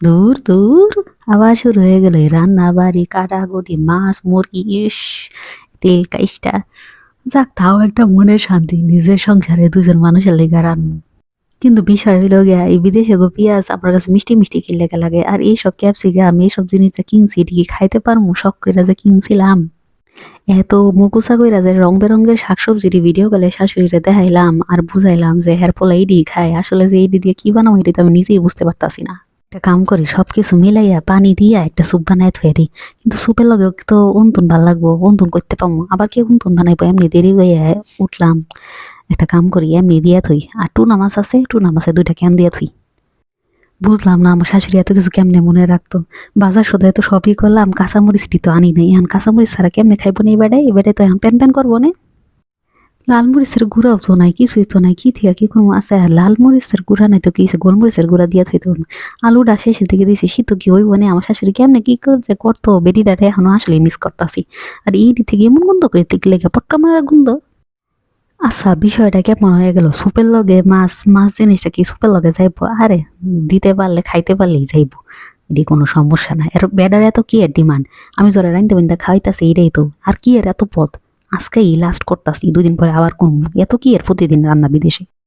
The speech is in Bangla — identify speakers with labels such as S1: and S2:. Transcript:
S1: দূর দূর আবার শুরু হয়ে গেল এই রান্না বাড়ি কাটাকুটি মাছ মুরগি ইস তেল কাইসটা যাক তাও একটা মনের শান্তি নিজের সংসারে দুজন মানুষের লেগে রান্না কিন্তু বিষয় হইল গিয়া এই বিদেশে গো পিঁয়াজ আমার কাছে মিষ্টি মিষ্টি কি লেগে লাগে আর এইসব ক্যাপসিকাম এইসব জিনিস যে কিনছি এটা কি খাইতে পারবো শখ কইরা যে কিনছিলাম এত মুকুচা কইরা যে রং বেরঙের শাকসবজির ভিডিও কলে শাশুড়িরে দেখাইলাম আর বুঝাইলাম যে হের পোলা এইডি খায় আসলে যে এইডি দিয়ে কি বানাবো এটা তো আমি নিজেই বুঝতে পারতাছি না একটা কাম করি সবকিছু মিলাইয়া পানি দিয়া একটা স্যুপ বানায় থুয়ে দিই কিন্তু স্যুপের লগে তো উনতুন ভাল লাগবো উনতুন করতে পারবো আবার কে উনতুন বানাইবো এমনি দেরি হয়ে উঠলাম একটা কাম করি এমনি দিয়া থুই আর টুনা মাছ আছে টুনা মাছে 2টা ক্যান দিয়া থুই বুঝলাম না আমার শাশুড়ি এত কিছু কেমনে মনে রাখতো বাজার সদায় তো সবই করলাম কাঁচামরিচটি তো আনি নাই এখন কাঁচামরিচ ছাড়া কেমনে খাইবো না এই বেড়াই তো এখন প্যান প্যান করবো না লাল মরিচের গুঁড়াও তো নাই কিছুই তো নাই কি থেকে কি করবো আচ্ছা লাল মরিচের গুঁড়া নাই তো কি গোলমরিচের গুঁড়া দিয়া থইতে হবো আলুটা শেষের দিকে দিয়েছি শীত কি হইব না আমার শাশুড়ি কেমনে কি যে করতো বেডিটারে এখনো আসলে মিস করতাছি আর এই দিক থেকে এমন গন্ধ করে দিক লেগে পটকা মারার গন্ধ আচ্ছা বিষয়টা কেমন হয়ে গেল সুপের লগে মাছ মাছ জিনিসটা কি সুপের লগে যাইবো আরে দিতে পারলে খাইতে পারলেই যাইবো এটি কোনো সমস্যা না এর বেডার এত কি এর ডিমান্ড আমি যারা রাইনতে বাইন্দা খাইতাছি এটাই তো আর কি এর এত পথ আজকেই লাস্ট করতাছি 2 দিন পরে আবার কোন এত কি এর প্রতিদিন রান্না বিদেশে